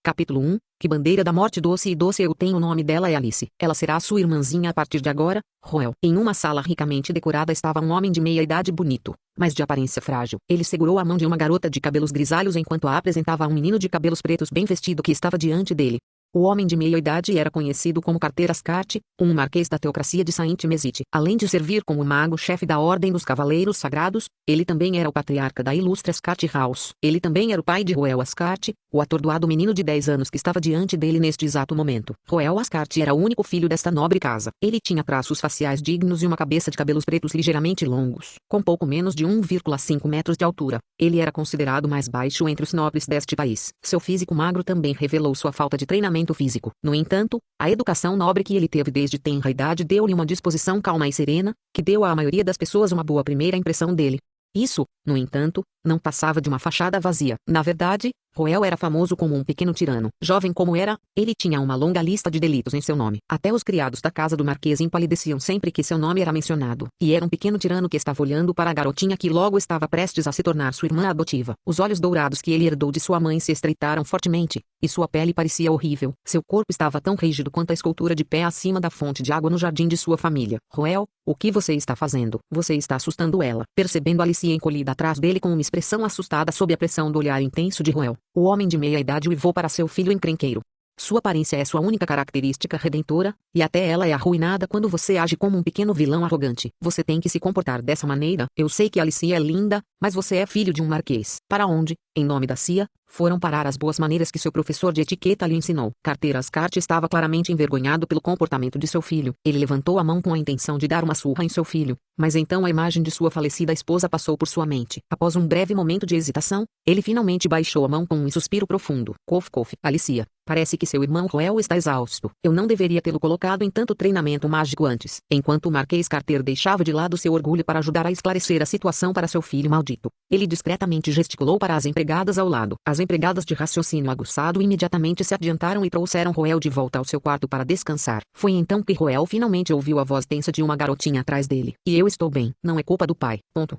Capítulo 1. Que bandeira da morte doce e doce. Eu tenho o nome dela é Alice. Ela será sua irmãzinha a partir de agora, Roel. Em uma sala ricamente decorada estava um homem de meia-idade bonito, mas de aparência frágil. Ele segurou a mão de uma garota de cabelos grisalhos enquanto a apresentava a um menino de cabelos pretos bem vestido que estava diante dele. O homem de meia-idade era conhecido como Carter Ascart, um marquês da teocracia de Saint-Mesite. Além de servir como mago-chefe da Ordem dos Cavaleiros Sagrados, ele também era o patriarca da ilustre Ascart House. Ele também era o pai de Roel Ascart, o atordoado menino de 10 anos que estava diante dele neste exato momento. Roel Ascart era o único filho desta nobre casa. Ele tinha traços faciais dignos e uma cabeça de cabelos pretos ligeiramente longos, com pouco menos de 1,5 metros de altura. Ele era considerado mais baixo entre os nobres deste país. Seu físico magro também revelou sua falta de treinamento físico. No entanto, a educação nobre que ele teve desde tenra idade deu-lhe uma disposição calma e serena, que deu à maioria das pessoas uma boa primeira impressão dele. Isso, no entanto, não passava de uma fachada vazia. Na verdade, Roel era famoso como um pequeno tirano. Jovem como era, ele tinha uma longa lista de delitos em seu nome. Até os criados da casa do marquês empalideciam sempre que seu nome era mencionado. E era um pequeno tirano que estava olhando para a garotinha que logo estava prestes a se tornar sua irmã adotiva. Os olhos dourados que ele herdou de sua mãe se estreitaram fortemente, e sua pele parecia horrível. Seu corpo estava tão rígido quanto a escultura de pé acima da fonte de água no jardim de sua família. Roel, o que você está fazendo? Você está assustando ela. Percebendo Alice encolhida atrás dele com uma expressão assustada sob a pressão do olhar intenso de Roel, o homem de meia-idade uivou para seu filho encrenqueiro. Sua aparência é sua única característica redentora, e até ela é arruinada quando você age como um pequeno vilão arrogante. Você tem que se comportar dessa maneira. Eu sei que Alice é linda, mas você é filho de um marquês. Para onde, em nome da CIA, foram parar as boas maneiras que seu professor de etiqueta lhe ensinou? Carter Ascart estava claramente envergonhado pelo comportamento de seu filho. Ele levantou a mão com a intenção de dar uma surra em seu filho, mas então a imagem de sua falecida esposa passou por sua mente. Após um breve momento de hesitação, ele finalmente baixou a mão com um suspiro profundo. Cof, cof. Alicia, parece que seu irmão Roel está exausto. Eu não deveria tê-lo colocado em tanto treinamento mágico antes. Enquanto o Marquês Carter deixava de lado seu orgulho para ajudar a esclarecer a situação para seu filho maldito, ele discretamente gesticulou para as empregadas ao lado. As empregadas de raciocínio aguçado imediatamente se adiantaram e trouxeram Roel de volta ao seu quarto para descansar. Foi então que Roel finalmente ouviu a voz tensa de uma garotinha atrás dele. E eu estou bem, não é culpa do pai. Ponto.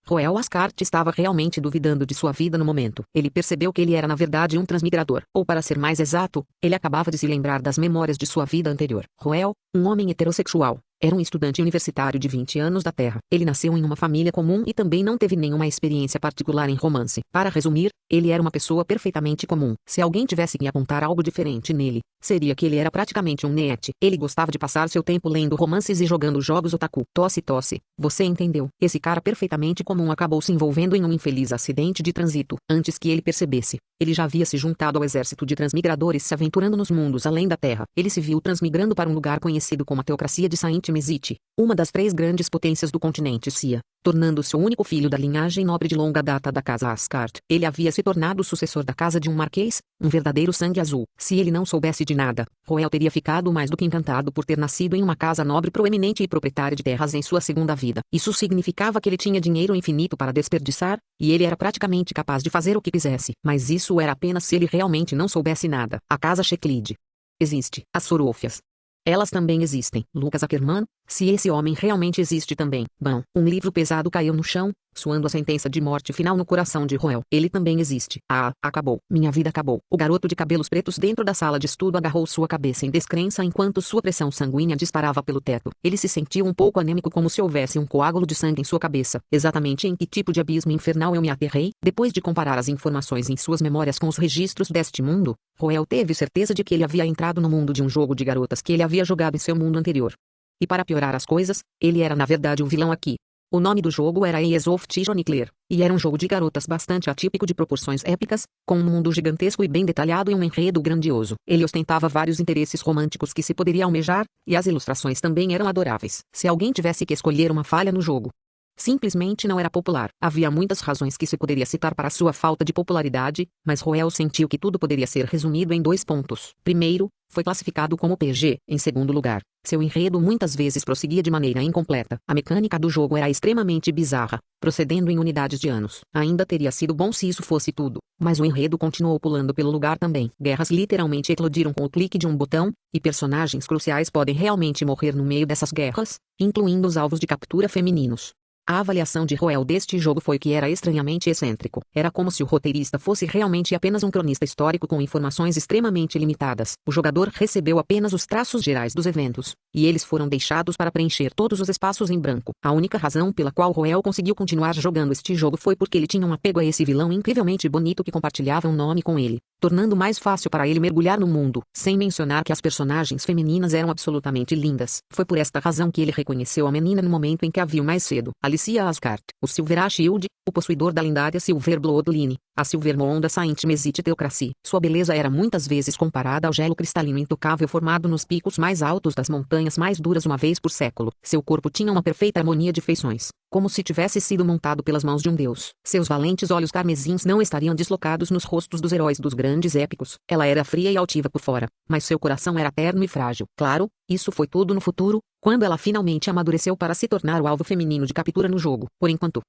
Roel Ascart estava realmente duvidando de sua vida no momento. Ele percebeu que ele era na verdade um transmigrador, ou para ser mais exato, ele acabava de se lembrar das memórias de sua vida anterior. Roel, um homem heterossexual, era um estudante universitário de 20 anos da Terra. Ele nasceu em uma família comum e também não teve nenhuma experiência particular em romance. Para resumir, ele era uma pessoa perfeitamente comum. Se alguém tivesse que apontar algo diferente nele, seria que ele era praticamente um neet. Ele gostava de passar seu tempo lendo romances e jogando jogos otaku. Tosse, tosse. Você entendeu? Esse cara perfeitamente comum acabou se envolvendo em um infeliz acidente de trânsito. Antes que ele percebesse, ele já havia se juntado ao exército de transmigradores se aventurando nos mundos além da Terra. Ele se viu transmigrando para um lugar conhecido como a teocracia de Saint-Mesite, uma das 3 grandes potências do continente Cia, tornando-se o único filho da linhagem nobre de longa data da casa Ascart. Ele havia se tornado o sucessor da casa de um marquês, um verdadeiro sangue azul. Se ele não soubesse de nada, Roel teria ficado mais do que encantado por ter nascido em uma casa nobre proeminente e proprietária de terras em sua segunda vida. Isso significava que ele tinha dinheiro infinito para desperdiçar, e ele era praticamente capaz de fazer o que quisesse. Mas isso era apenas se ele realmente não soubesse nada. A casa Shecklid existe. As Sorôfias, elas também existem. Lucas Ackerman, se esse homem realmente existe também. Bom, um livro pesado caiu no chão, soando a sentença de morte final no coração de Roel. Ele também existe. Ah, acabou. Minha vida acabou. O garoto de cabelos pretos dentro da sala de estudo agarrou sua cabeça em descrença enquanto sua pressão sanguínea disparava pelo teto. Ele se sentiu um pouco anêmico como se houvesse um coágulo de sangue em sua cabeça. Exatamente em que tipo de abismo infernal eu me aterrei? Depois de comparar as informações em suas memórias com os registros deste mundo, Roel teve certeza de que ele havia entrado no mundo de um jogo de garotas que ele havia jogado em seu mundo anterior. E para piorar as coisas, ele era na verdade um vilão aqui. O nome do jogo era Eyes of Tijonicler, e era um jogo de garotas bastante atípico de proporções épicas, com um mundo gigantesco e bem detalhado e um enredo grandioso. Ele ostentava vários interesses românticos que se poderia almejar, e as ilustrações também eram adoráveis. Se alguém tivesse que escolher uma falha no jogo, simplesmente não era popular. Havia muitas razões que se poderia citar para sua falta de popularidade, mas Roel sentiu que tudo poderia ser resumido em 2 pontos. Primeiro, foi classificado como PG. Em segundo lugar, seu enredo muitas vezes prosseguia de maneira incompleta. A mecânica do jogo era extremamente bizarra, procedendo em unidades de anos. Ainda teria sido bom se isso fosse tudo, mas o enredo continuou pulando pelo lugar também. Guerras literalmente eclodiram com o clique de um botão, e personagens cruciais podem realmente morrer no meio dessas guerras, incluindo os alvos de captura femininos. A avaliação de Roel deste jogo foi que era estranhamente excêntrico. Era como se o roteirista fosse realmente apenas um cronista histórico com informações extremamente limitadas. O jogador recebeu apenas os traços gerais dos eventos, e eles foram deixados para preencher todos os espaços em branco. A única razão pela qual Roel conseguiu continuar jogando este jogo foi porque ele tinha um apego a esse vilão incrivelmente bonito que compartilhava um nome com ele, tornando mais fácil para ele mergulhar no mundo, sem mencionar que as personagens femininas eram absolutamente lindas. Foi por esta razão que ele reconheceu a menina no momento em que a viu mais cedo. Alicia Ascart, o Silver Shield, o possuidor da lendária Silver Bloodline, a Silver Moon da Saint Mesite Teocracy. Sua beleza era muitas vezes comparada ao gelo cristalino intocável formado nos picos mais altos das montanhas mais duras uma vez por século. Seu corpo tinha uma perfeita harmonia de feições, como se tivesse sido montado pelas mãos de um deus. Seus valentes olhos carmesins não estariam deslocados nos rostos dos heróis dos grandes épicos. Ela era fria e altiva por fora, mas seu coração era terno e frágil. Claro, isso foi tudo no futuro, quando ela finalmente amadureceu para se tornar o alvo feminino de captura no jogo. Por enquanto,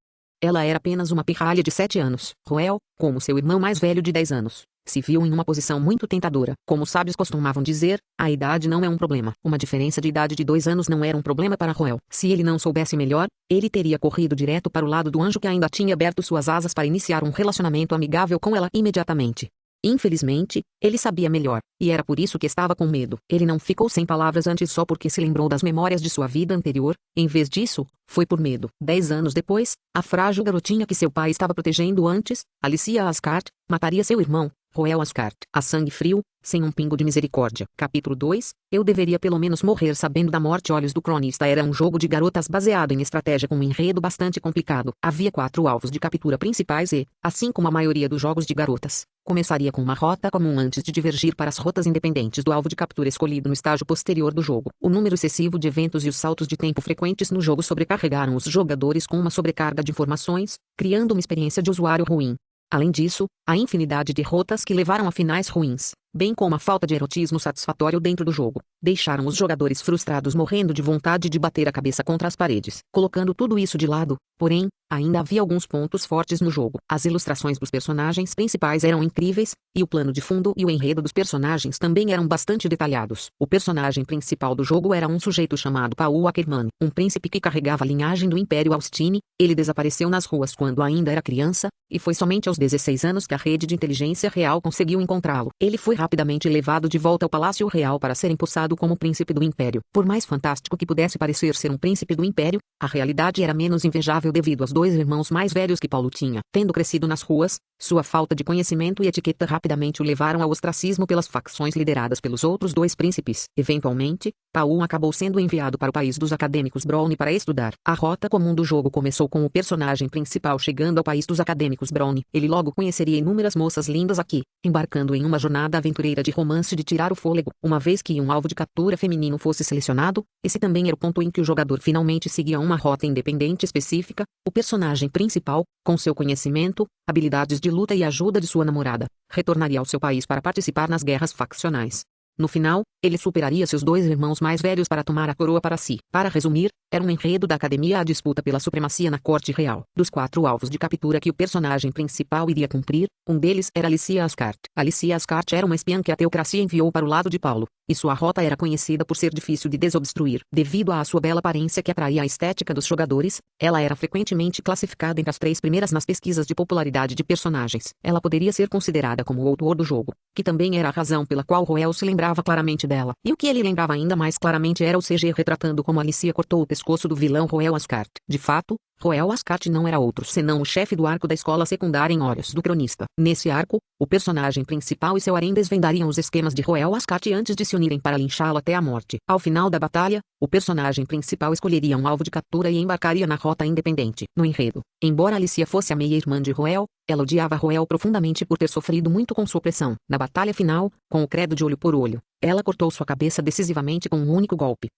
ela era apenas uma pirralha de 7 anos. Roel, como seu irmão mais velho de 10 anos, se viu em uma posição muito tentadora. Como os sábios costumavam dizer, a idade não é um problema. Uma diferença de idade de 2 anos não era um problema para Roel. Se ele não soubesse melhor, ele teria corrido direto para o lado do anjo que ainda tinha aberto suas asas para iniciar um relacionamento amigável com ela imediatamente. Infelizmente, ele sabia melhor, e era por isso que estava com medo. Ele não ficou sem palavras antes só porque se lembrou das memórias de sua vida anterior, em vez disso, foi por medo. 10 anos depois, a frágil garotinha que seu pai estava protegendo antes, Alicia Ascart, mataria seu irmão, Roel Ascart, a sangue frio, sem um pingo de misericórdia. Capítulo 2. Eu deveria pelo menos morrer sabendo da morte. Olhos do Cronista era um jogo de garotas baseado em estratégia com um enredo bastante complicado. Havia 4 alvos de captura principais e, assim como a maioria dos jogos de garotas, começaria com uma rota comum antes de divergir para as rotas independentes do alvo de captura escolhido no estágio posterior do jogo. O número excessivo de eventos e os saltos de tempo frequentes no jogo sobrecarregaram os jogadores com uma sobrecarga de informações, criando uma experiência de usuário ruim. Além disso, a infinidade de rotas que levaram a finais ruins, bem como a falta de erotismo satisfatório dentro do jogo, deixaram os jogadores frustrados morrendo de vontade de bater a cabeça contra as paredes. Colocando tudo isso de lado, porém, ainda havia alguns pontos fortes no jogo. As ilustrações dos personagens principais eram incríveis, e o plano de fundo e o enredo dos personagens também eram bastante detalhados. O personagem principal do jogo era um sujeito chamado Paul Ackerman, um príncipe que carregava a linhagem do Império Austin. Ele desapareceu nas ruas quando ainda era criança, e foi somente aos 16 anos que a rede de inteligência real conseguiu encontrá-lo. Ele foi rapidamente levado de volta ao Palácio Real para ser empossado como príncipe do Império. Por mais fantástico que pudesse parecer ser um príncipe do Império, a realidade era menos invejável devido aos 2 irmãos mais velhos que Paulo tinha. Tendo crescido nas ruas, sua falta de conhecimento e etiqueta rapidamente o levaram ao ostracismo pelas facções lideradas pelos outros 2 príncipes. Eventualmente, Paul acabou sendo enviado para o país dos acadêmicos Brownie para estudar. A rota comum do jogo começou com o personagem principal chegando ao país dos acadêmicos Brownie. Ele logo conheceria inúmeras moças lindas aqui, embarcando em uma jornada aventureira de romance de tirar o fôlego. Uma vez que um alvo de captura feminino fosse selecionado, esse também era o ponto em que o jogador finalmente seguia uma rota independente específica. O personagem principal, com seu conhecimento, habilidades de luta e ajuda de sua namorada, retornaria ao seu país para participar nas guerras faccionais. No final, ele superaria seus 2 irmãos mais velhos para tomar a coroa para si. Para resumir, era um enredo da academia à disputa pela supremacia na corte real. Dos 4 alvos de captura que o personagem principal iria cumprir, um deles era Alicia Ascart. Alicia Ascart era uma espiã que a teocracia enviou para o lado de Paulo, e sua rota era conhecida por ser difícil de desobstruir. Devido à sua bela aparência que atraía a estética dos jogadores, ela era frequentemente classificada entre as 3 primeiras nas pesquisas de popularidade de personagens. Ela poderia ser considerada como o autor do jogo, que também era a razão pela qual Roel se lembrava claramente dela. E o que ele lembrava ainda mais claramente era o CG retratando como Alicia cortou o pescoço do vilão Roel Ascart. De fato, Roel Ascart não era outro senão o chefe do arco da escola secundária em Olhos do Cronista. Nesse arco, o personagem principal e seu harém desvendariam os esquemas de Roel Ascart antes de se unirem para linchá-lo até a morte. Ao final da batalha, o personagem principal escolheria um alvo de captura e embarcaria na rota independente. No enredo, embora Alicia fosse a meia-irmã de Roel, ela odiava Roel profundamente por ter sofrido muito com sua opressão. Na batalha final, com o credo de olho por olho, ela cortou sua cabeça decisivamente com um único golpe.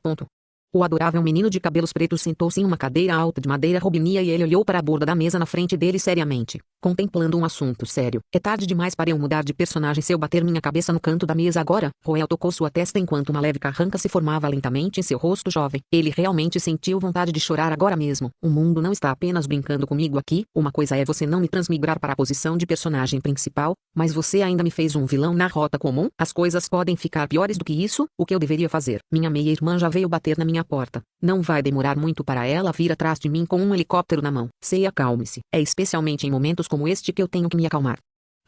O adorável menino de cabelos pretos sentou-se em uma cadeira alta de madeira robinha e ele olhou para a borda da mesa na frente dele seriamente, contemplando um assunto sério. É tarde demais para eu mudar de personagem se eu bater minha cabeça no canto da mesa agora. Roel tocou sua testa enquanto uma leve carranca se formava lentamente em seu rosto jovem. Ele realmente sentiu vontade de chorar agora mesmo. O mundo não está apenas brincando comigo aqui. Uma coisa é você não me transmigrar para a posição de personagem principal, mas você ainda me fez um vilão na rota comum. As coisas podem ficar piores do que isso. O que eu deveria fazer? Minha meia-irmã já veio bater na minha minha porta. Não vai demorar muito para ela vir atrás de mim com um helicóptero na mão. Sei, acalme-se. É especialmente em momentos como este que eu tenho que me acalmar.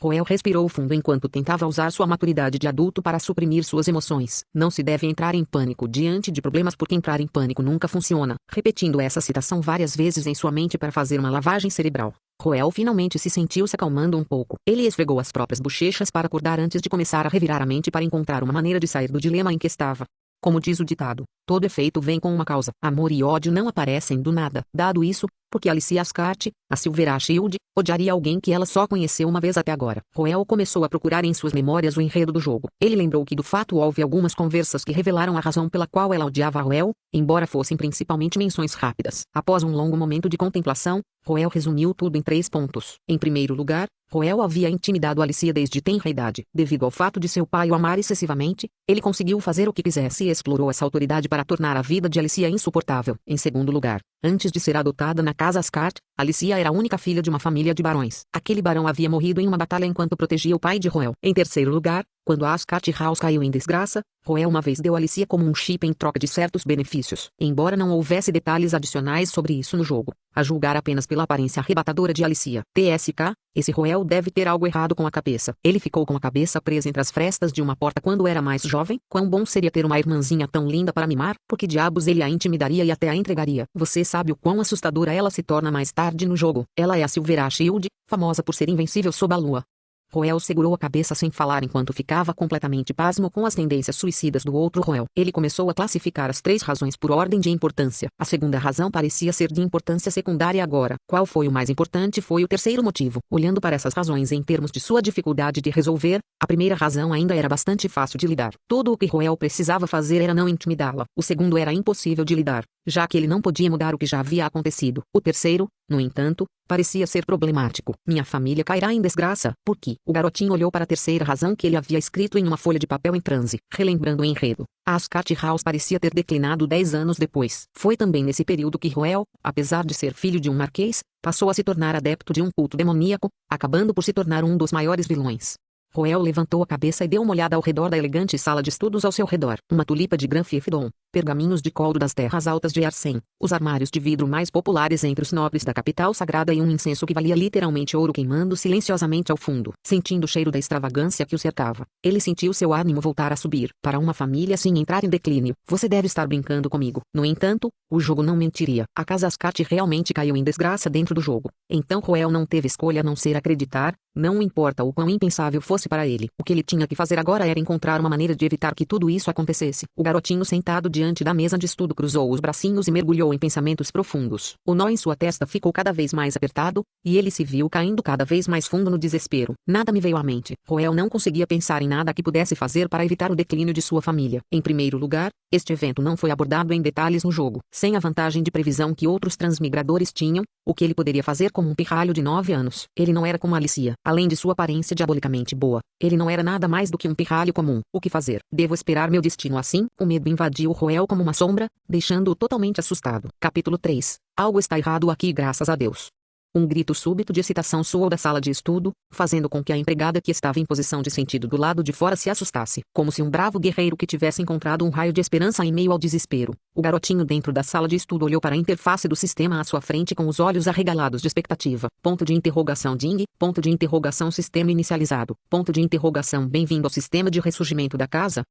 Roel respirou fundo enquanto tentava usar sua maturidade de adulto para suprimir suas emoções. Não se deve entrar em pânico diante de problemas porque entrar em pânico nunca funciona. Repetindo essa citação várias vezes em sua mente para fazer uma lavagem cerebral, Roel finalmente se sentiu se acalmando um pouco. Ele esfregou as próprias bochechas para acordar antes de começar a revirar a mente para encontrar uma maneira de sair do dilema em que estava. Como diz o ditado, todo efeito vem com uma causa. Amor e ódio não aparecem do nada. Dado isso, porque Alicia Ascart, a Silvera Shield, odiaria alguém que ela só conheceu uma vez até agora. Roel começou a procurar em suas memórias o enredo do jogo. Ele lembrou que do fato houve algumas conversas que revelaram a razão pela qual ela odiava Roel, embora fossem principalmente menções rápidas. Após um longo momento de contemplação, Roel resumiu tudo em 3 pontos. Em primeiro lugar, Roel havia intimidado Alicia desde tenra idade. Devido ao fato de seu pai o amar excessivamente, ele conseguiu fazer o que quisesse e explorou essa autoridade para tornar a vida de Alicia insuportável. Em segundo lugar, antes de ser adotada na casa Ascart, Alicia era a única filha de uma família de barões. Aquele barão havia morrido em uma batalha enquanto protegia o pai de Roel. Em terceiro lugar, quando a Ascart House caiu em desgraça, Roel uma vez deu Alicia como um chip em troca de certos benefícios. Embora não houvesse detalhes adicionais sobre isso no jogo, a julgar apenas pela aparência arrebatadora de Alicia. TSK, esse Roel deve ter algo errado com a cabeça. Ele ficou com a cabeça presa entre as frestas de uma porta quando era mais jovem. Quão bom seria ter uma irmãzinha tão linda para mimar, por que diabos ele a intimidaria e até a entregaria. Você sabe o quão assustadora ela se torna mais tarde no jogo. Ela é a Silvera Shield, famosa por ser invencível sob a lua. Roel segurou a cabeça sem falar enquanto ficava completamente pasmo com as tendências suicidas do outro Roel. Ele começou a classificar as 3 razões por ordem de importância. A segunda razão parecia ser de importância secundária agora. Qual foi o mais importante foi o terceiro motivo. Olhando para essas razões em termos de sua dificuldade de resolver, a primeira razão ainda era bastante fácil de lidar. Tudo o que Roel precisava fazer era não intimidá-la. O segundo era impossível de lidar, já que ele não podia mudar o que já havia acontecido. O terceiro, no entanto, parecia ser problemático. Minha família cairá em desgraça. Por quê? O garotinho olhou para a terceira razão que ele havia escrito em uma folha de papel em transe, relembrando o enredo. A Ascart House parecia ter declinado 10 anos depois. Foi também nesse período que Roel, apesar de ser filho de um marquês, passou a se tornar adepto de um culto demoníaco, acabando por se tornar um dos maiores vilões. Roel levantou a cabeça e deu uma olhada ao redor da elegante sala de estudos ao seu redor. Uma tulipa de Granfiefdon, pergaminhos de couro das terras altas de Arsene, os armários de vidro mais populares entre os nobres da capital sagrada e um incenso que valia literalmente ouro queimando silenciosamente ao fundo. Sentindo o cheiro da extravagância que o cercava, ele sentiu seu ânimo voltar a subir. Para uma família assim entrar em declínio, você deve estar brincando comigo. No entanto, o jogo não mentiria. A casa Ascart realmente caiu em desgraça dentro do jogo. Então Roel não teve escolha a não ser acreditar, não importa o quão impensável fosse para ele. O que ele tinha que fazer agora era encontrar uma maneira de evitar que tudo isso acontecesse. O garotinho sentado diante da mesa de estudo cruzou os bracinhos e mergulhou em pensamentos profundos. O nó em sua testa ficou cada vez mais apertado, e ele se viu caindo cada vez mais fundo no desespero. Nada me veio à mente. Roel não conseguia pensar em nada que pudesse fazer para evitar o declínio de sua família. Em primeiro lugar, este evento não foi abordado em detalhes no jogo. Sem a vantagem de previsão que outros transmigradores tinham, o que ele poderia fazer como um pirralho de 9 anos. Ele não era como Alicia. Além de sua aparência diabolicamente boa, ele não era nada mais do que um pirralho comum. O que fazer? Devo esperar meu destino assim? O medo invadiu Roel como uma sombra, deixando-o totalmente assustado. Capítulo 3. Algo está errado aqui, graças a Deus. Um grito súbito de excitação soou da sala de estudo, fazendo com que a empregada que estava em posição de sentido do lado de fora se assustasse, como se um bravo guerreiro que tivesse encontrado um raio de esperança em meio ao desespero. O garotinho dentro da sala de estudo olhou para a interface do sistema à sua frente com os olhos arregalados de expectativa. Ponto de interrogação Ding, ponto de interrogação sistema inicializado, ponto de interrogação bem-vindo ao sistema de ressurgimento da casa.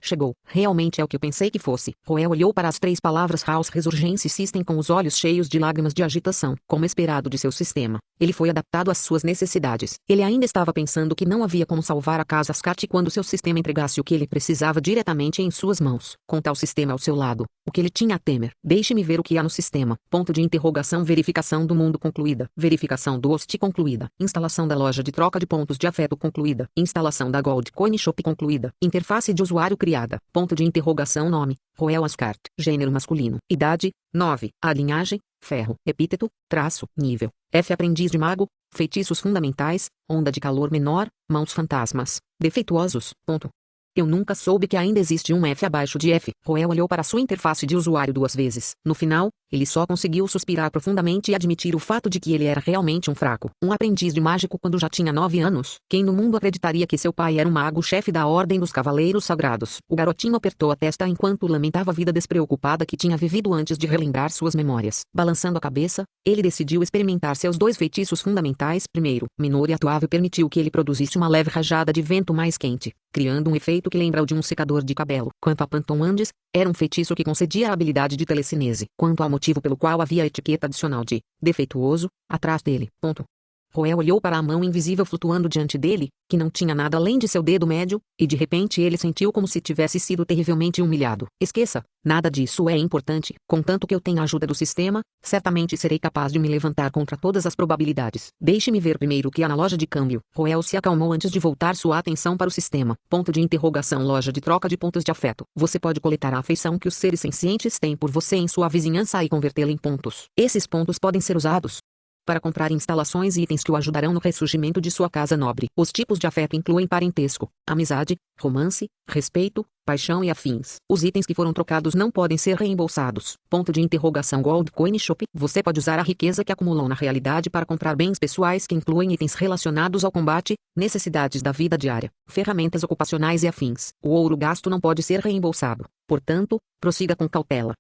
Chegou. Realmente é o que eu pensei que fosse. Roel olhou para as 3 palavras House Resurgence System com os olhos cheios de lágrimas de agitação. Como esperado de seu sistema, ele foi adaptado às suas necessidades. Ele ainda estava pensando que não havia como salvar a casa Ascart quando seu sistema entregasse o que ele precisava diretamente em suas mãos. Com tal sistema ao seu lado, o que ele tinha a temer? Deixe-me ver o que há no sistema. Ponto de interrogação verificação do mundo concluída. Verificação do host concluída. Instalação da loja de troca de pontos de afeto concluída. Instalação da Gold Coin Shop concluída. Interface de usuário criada. Ponto de interrogação nome, Roel Ascart. Gênero masculino. Idade, 9. A linhagem, ferro. Epíteto, traço, nível. F. Aprendiz de mago. Feitiços fundamentais, onda de calor menor, mãos fantasmas. Defeituosos, ponto. Eu nunca soube que ainda existe um F abaixo de F. Roel olhou para sua interface de usuário 2 vezes. No final, ele só conseguiu suspirar profundamente e admitir o fato de que ele era realmente um fraco. Um aprendiz de mágico quando já tinha 9 anos. Quem no mundo acreditaria que seu pai era um mago-chefe da Ordem dos Cavaleiros Sagrados? O garotinho apertou a testa enquanto lamentava a vida despreocupada que tinha vivido antes de relembrar suas memórias. Balançando a cabeça, ele decidiu experimentar seus 2 feitiços fundamentais. Primeiro, Minori atuável permitiu que ele produzisse uma leve rajada de vento mais quente, criando um efeito que lembra o de um secador de cabelo. Quanto a Panton Andes, era um feitiço que concedia a habilidade de telecinese. Quanto ao motivo pelo qual havia a etiqueta adicional de defeituoso atrás dele. Roel olhou para a mão invisível flutuando diante dele, que não tinha nada além de seu dedo médio, e de repente ele sentiu como se tivesse sido terrivelmente humilhado. Esqueça, nada disso é importante. Contanto que eu tenha a ajuda do sistema, certamente serei capaz de me levantar contra todas as probabilidades. Deixe-me ver primeiro o que há na loja de câmbio. Roel se acalmou antes de voltar sua atenção para o sistema. Loja de troca de pontos de afeto. Você pode coletar a afeição que os seres sencientes têm por você em sua vizinhança e convertê-la em pontos. Esses pontos podem ser usados para comprar instalações e itens que o ajudarão no ressurgimento de sua casa nobre. Os tipos de afeto incluem parentesco, amizade, romance, respeito, paixão e afins. Os itens que foram trocados não podem ser reembolsados. Gold Coin Shop. Você pode usar a riqueza que acumulou na realidade para comprar bens pessoais que incluem itens relacionados ao combate, necessidades da vida diária, ferramentas ocupacionais e afins. O ouro gasto não pode ser reembolsado. Portanto, prossiga com cautela.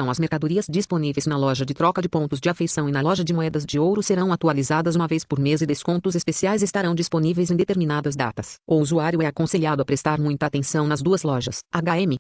As mercadorias disponíveis na loja de troca de pontos de afeição e na loja de moedas de ouro serão atualizadas uma vez por mês e descontos especiais estarão disponíveis em determinadas datas. O usuário é aconselhado a prestar muita atenção nas 2 lojas.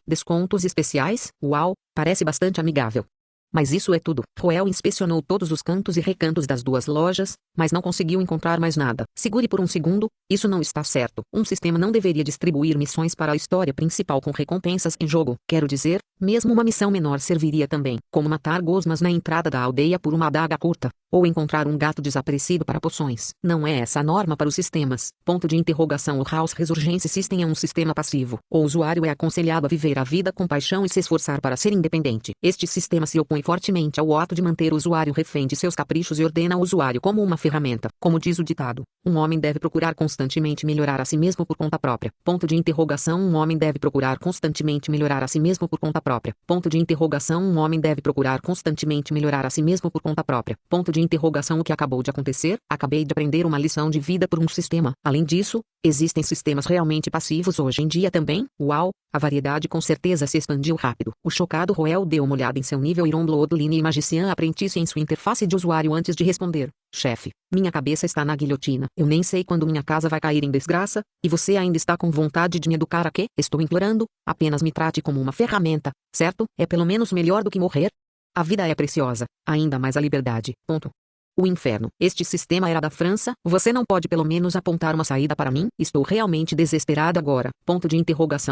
Descontos especiais? Uau, parece bastante amigável. Mas isso é tudo. Roel inspecionou todos os cantos e recantos das 2 lojas, mas não conseguiu encontrar mais nada. Segure por um segundo, isso não está certo. Um sistema não deveria distribuir missões para a história principal com recompensas em jogo. Quero dizer, mesmo uma missão menor serviria também, como matar gosmas na entrada da aldeia por uma adaga curta, ou encontrar um gato desaparecido para poções. Não é essa a norma para os sistemas. O House Resurgence System é um sistema passivo. O usuário é aconselhado a viver a vida com paixão e se esforçar para ser independente. Este sistema se opõe fortemente ao ato de manter o usuário refém de seus caprichos e ordena o usuário como uma ferramenta. Como diz o ditado, um homem deve procurar constantemente melhorar a si mesmo por conta própria. Um homem deve procurar constantemente melhorar a si mesmo por conta própria. Um homem deve procurar constantemente melhorar a si mesmo por conta própria. O que acabou de acontecer? Acabei de aprender uma lição de vida por um sistema. Além disso, existem sistemas realmente passivos hoje em dia também? Uau! A variedade com certeza se expandiu rápido. O chocado Roel deu uma olhada em seu nível Irombloodline e Magician Apprentice em sua interface de usuário antes de responder. Chefe, minha cabeça está na guilhotina. Eu nem sei quando minha casa vai cair em desgraça, e você ainda está com vontade de me educar a quê? Estou implorando, apenas me trate como uma ferramenta, certo? É pelo menos melhor do que morrer? A vida é preciosa, ainda mais a liberdade. O inferno. Este sistema era da França? Você não pode pelo menos apontar uma saída para mim? Estou realmente desesperado agora.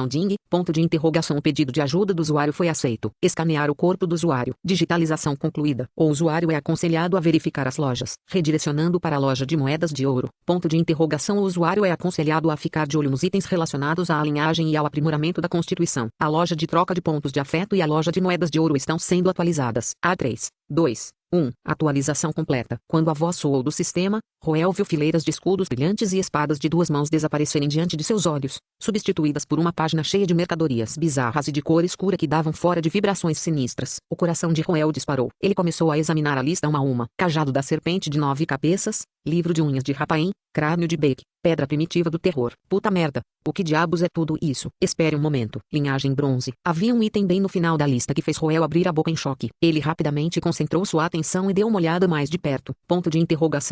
Ding. O pedido de ajuda do usuário foi aceito. Escanear o corpo do usuário. Digitalização concluída. O usuário é aconselhado a verificar as lojas, redirecionando para a loja de moedas de ouro. O usuário é aconselhado a ficar de olho nos itens relacionados à linhagem e ao aprimoramento da Constituição. A loja de troca de pontos de afeto e a loja de moedas de ouro estão sendo atualizadas. A3, 2, 1. Atualização completa. Quando a voz soou do sistema, Roel viu fileiras de escudos brilhantes e espadas de 2 mãos desaparecerem diante de seus olhos, substituídas por uma página cheia de mercadorias bizarras e de cor escura que davam fora de vibrações sinistras. O coração de Roel disparou. Ele começou a examinar a lista uma a uma. Cajado da serpente de 9 cabeças, livro de unhas de Rapaim, crânio de Beck, pedra primitiva do terror. Puta merda, o que diabos é tudo isso? Espere um momento. Linhagem bronze. Havia um item bem no final da lista que fez Roel abrir a boca em choque. Ele rapidamente concentrou sua atenção e deu uma olhada mais de perto.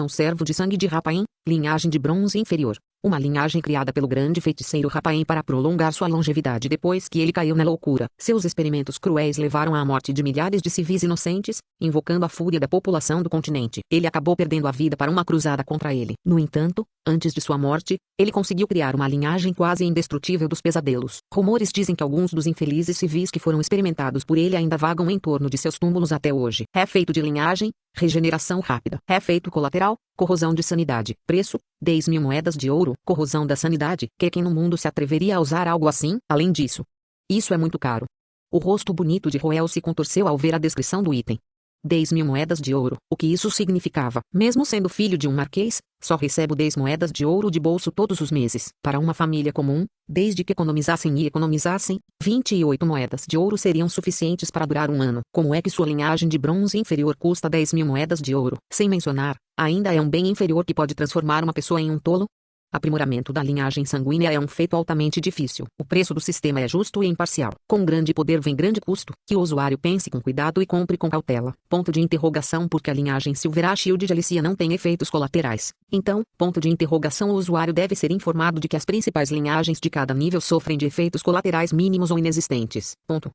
Servo de sangue de Rapaim, linhagem de bronze inferior. Uma linhagem criada pelo grande feiticeiro Rapaim para prolongar sua longevidade depois que ele caiu na loucura. Seus experimentos cruéis levaram à morte de milhares de civis inocentes, invocando a fúria da população do continente. Ele acabou perdendo a vida para uma cruzada contra ele. No entanto, antes de sua morte, ele conseguiu criar uma linhagem quase indestrutível dos pesadelos. Rumores dizem que alguns dos infelizes civis que foram experimentados por ele ainda vagam em torno de seus túmulos até hoje. É feito de linhagem, regeneração rápida. É feito colateral, corrosão de sanidade. Preço, 10.000 moedas de ouro. Corrosão da sanidade. Quem no mundo se atreveria a usar algo assim? Além disso, isso é muito caro. O rosto bonito de Roel se contorceu ao ver a descrição do item. 10.000 moedas de ouro. O que isso significava? Mesmo sendo filho de um marquês, só recebo 10 moedas de ouro de bolso todos os meses. Para uma família comum, desde que economizassem e economizassem, 28 moedas de ouro seriam suficientes para durar um ano. Como é que sua linhagem de bronze inferior custa 10.000 moedas de ouro? Sem mencionar, ainda é um bem inferior que pode transformar uma pessoa em um tolo? Aprimoramento da linhagem sanguínea é um feito altamente difícil. O preço do sistema é justo e imparcial. Com grande poder vem grande custo. Que o usuário pense com cuidado e compre com cautela. Ponto de interrogação. Porque a linhagem Silverashield de Alicia não tem efeitos colaterais. Então, ponto de interrogação. O usuário deve ser informado de que as principais linhagens de cada nível sofrem de efeitos colaterais mínimos ou inexistentes. Ponto.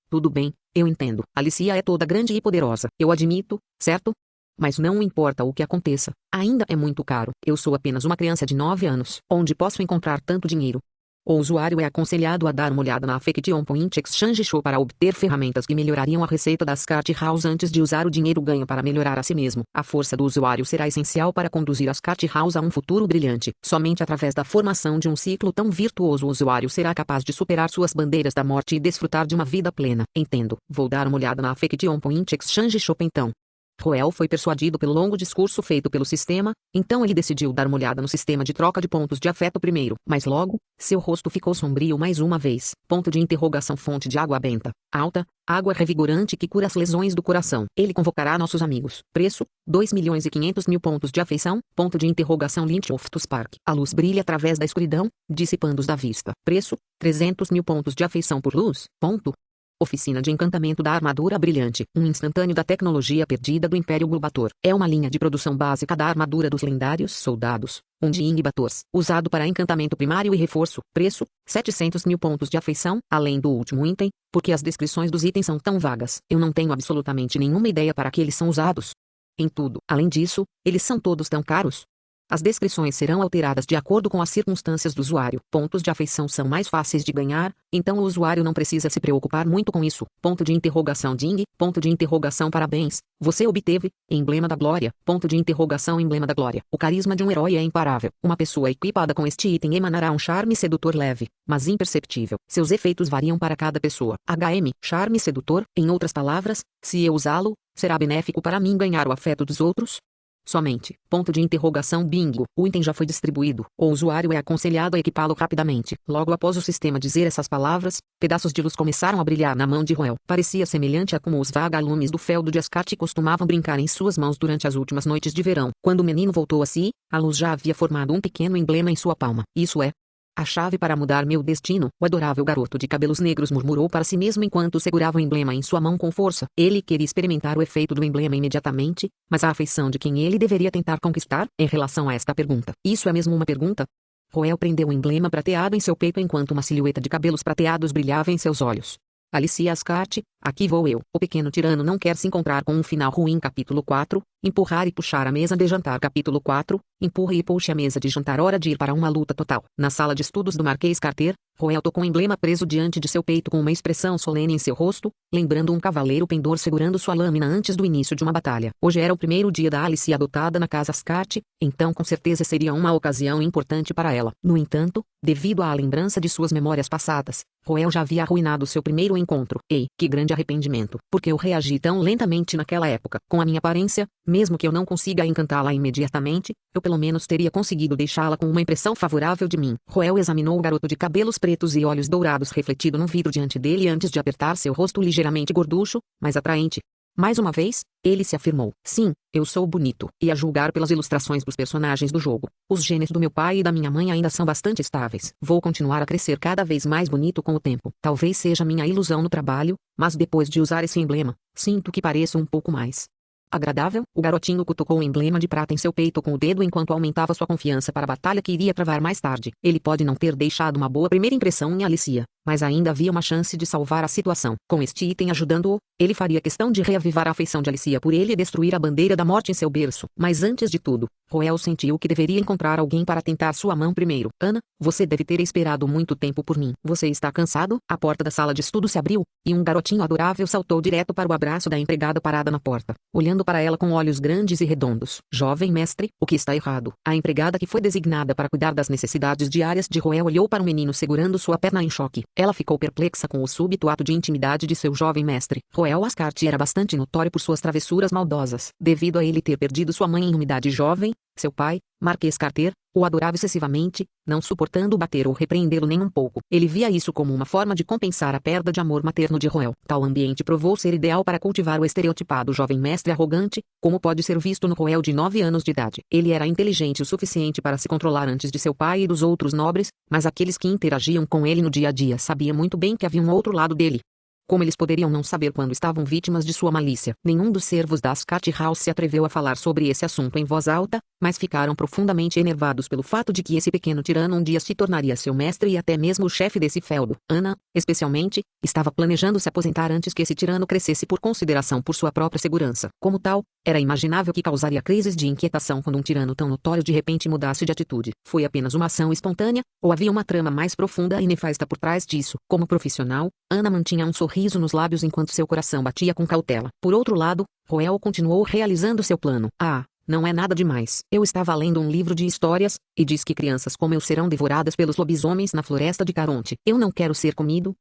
Tudo bem, eu entendo. Alicia é toda grande e poderosa. Eu admito, certo? Mas não importa o que aconteça, ainda é muito caro. Eu sou apenas uma criança de 9 anos. Onde posso encontrar tanto dinheiro? O usuário é aconselhado a dar uma olhada na Affection Point Exchange Show para obter ferramentas que melhorariam a receita das Cart House antes de usar o dinheiro ganho para melhorar a si mesmo. A força do usuário será essencial para conduzir as Cart House a um futuro brilhante. Somente através da formação de um ciclo tão virtuoso o usuário será capaz de superar suas bandeiras da morte e desfrutar de uma vida plena. Entendo. Vou dar uma olhada na Affection Point Exchange Shop então. Roel foi persuadido pelo longo discurso feito pelo sistema, então ele decidiu dar uma olhada no sistema de troca de pontos de afeto primeiro. Mas logo, seu rosto ficou sombrio mais uma vez. Ponto de interrogação. Fonte de água benta. Alta, água revigorante que cura as lesões do coração. Ele convocará nossos amigos. Preço, 2.500.000 pontos de afeição. Ponto de interrogação. Linthoftus Park. A luz brilha através da escuridão, dissipando-os da vista. Preço, 300.000 pontos de afeição por luz. Ponto. Oficina de encantamento da armadura brilhante. Um instantâneo da tecnologia perdida do Império Bulbator. É uma linha de produção básica da armadura dos lendários soldados. Um de Ingbators. Usado para encantamento primário e reforço. Preço, 700.000 pontos de afeição. Além do último item, porque as descrições dos itens são tão vagas. Eu não tenho absolutamente nenhuma ideia para que eles são usados. Em tudo. Além disso, eles são todos tão caros. As descrições serão alteradas de acordo com as circunstâncias do usuário. Pontos de afeição são mais fáceis de ganhar, então o usuário não precisa se preocupar muito com isso. Ponto de interrogação. Ding. Ponto de interrogação. Parabéns. Você obteve emblema da glória. Ponto de interrogação. Emblema da glória. O carisma de um herói é imparável. Uma pessoa equipada com este item emanará um charme sedutor leve, mas imperceptível. Seus efeitos variam para cada pessoa. Charme sedutor. Em outras palavras, se eu usá-lo, será benéfico para mim ganhar o afeto dos outros? Somente. Ponto de interrogação. Bingo. O item já foi distribuído. O usuário é aconselhado a equipá-lo rapidamente. Logo após o sistema dizer essas palavras, pedaços de luz começaram a brilhar na mão de Roel. Parecia semelhante a como os vagalumes do feudo de Ascart costumavam brincar em suas mãos durante as últimas noites de verão. Quando o menino voltou a si, a luz já havia formado um pequeno emblema em sua palma. Isso é a chave para mudar meu destino. O adorável garoto de cabelos negros murmurou para si mesmo enquanto segurava o emblema em sua mão com força. Ele queria experimentar o efeito do emblema imediatamente, mas a afeição de quem ele deveria tentar conquistar? Em relação a esta pergunta, isso é mesmo uma pergunta? Roel prendeu o emblema prateado em seu peito enquanto uma silhueta de cabelos prateados brilhava em seus olhos. Alicia Ascart, aqui vou eu. O pequeno tirano não quer se encontrar com um final ruim. Capítulo 4. Empurrar e puxar a mesa de jantar. Capítulo 4. Empurre e puxe a mesa de jantar. Hora de ir para uma luta total. Na sala de estudos do Marquês Carter, Roel tocou o emblema preso diante de seu peito com uma expressão solene em seu rosto, lembrando um cavaleiro pendor segurando sua lâmina antes do início de uma batalha. Hoje era o primeiro dia da Alice adotada na casa Ascart, então com certeza seria uma ocasião importante para ela. No entanto, devido à lembrança de suas memórias passadas, Roel já havia arruinado seu primeiro encontro. Ei, que grande arrependimento! Porque eu reagi tão lentamente naquela época. Com a minha aparência, mesmo que eu não consiga encantá-la imediatamente, eu pelo menos teria conseguido deixá-la com uma impressão favorável de mim. Roel examinou o garoto de cabelos pretos e olhos dourados refletido no vidro diante dele antes de apertar seu rosto ligeiramente gorducho, mas atraente. Mais uma vez, ele se afirmou. Sim, eu sou bonito. E a julgar pelas ilustrações dos personagens do jogo, os genes do meu pai e da minha mãe ainda são bastante estáveis. Vou continuar a crescer cada vez mais bonito com o tempo. Talvez seja minha ilusão no trabalho, mas depois de usar esse emblema, sinto que pareço um pouco mais agradável. O garotinho cutucou o emblema de prata em seu peito com o dedo enquanto aumentava sua confiança para a batalha que iria travar mais tarde. Ele pode não ter deixado uma boa primeira impressão em Alicia, mas ainda havia uma chance de salvar a situação. Com este item ajudando-o, ele faria questão de reavivar a afeição de Alicia por ele e destruir a bandeira da morte em seu berço. Mas antes de tudo, Roel sentiu que deveria encontrar alguém para tentar sua mão primeiro. Ana, você deve ter esperado muito tempo por mim. Você está cansado? A porta da sala de estudo se abriu, e um garotinho adorável saltou direto para o abraço da empregada parada na porta. Olhando olhando para ela com olhos grandes e redondos. Jovem mestre, o que está errado? A empregada que foi designada para cuidar das necessidades diárias de Roel olhou para o menino segurando sua perna em choque. Ela ficou perplexa com o súbito ato de intimidade de seu jovem mestre. Roel Ascart era bastante notório por suas travessuras maldosas. Devido a ele ter perdido sua mãe em uma idade jovem, seu pai, Marquês Carter, o adorava excessivamente, não suportando bater ou repreendê-lo nem um pouco. Ele via isso como uma forma de compensar a perda de amor materno de Roel. Tal ambiente provou ser ideal para cultivar o estereotipado jovem mestre arrogante, como pode ser visto no Roel de 9 anos de idade. Ele era inteligente o suficiente para se controlar antes de seu pai e dos outros nobres, mas aqueles que interagiam com ele no dia a dia sabiam muito bem que havia um outro lado dele. Como eles poderiam não saber quando estavam vítimas de sua malícia? Nenhum dos servos da Ascart House se atreveu a falar sobre esse assunto em voz alta, mas ficaram profundamente enervados pelo fato de que esse pequeno tirano um dia se tornaria seu mestre e até mesmo o chefe desse feudo. Ana, especialmente, estava planejando se aposentar antes que esse tirano crescesse por consideração por sua própria segurança. Como tal, era imaginável que causaria crises de inquietação quando um tirano tão notório de repente mudasse de atitude. Foi apenas uma ação espontânea, ou havia uma trama mais profunda e nefasta por trás disso? Como profissional, Ana mantinha um sorriso nos lábios enquanto seu coração batia com cautela. Por outro lado, Roel continuou realizando seu plano. Não é nada demais. Eu estava lendo um livro de histórias, e diz que crianças como eu serão devoradas pelos lobisomens na floresta de Caronte. Eu não quero ser comido.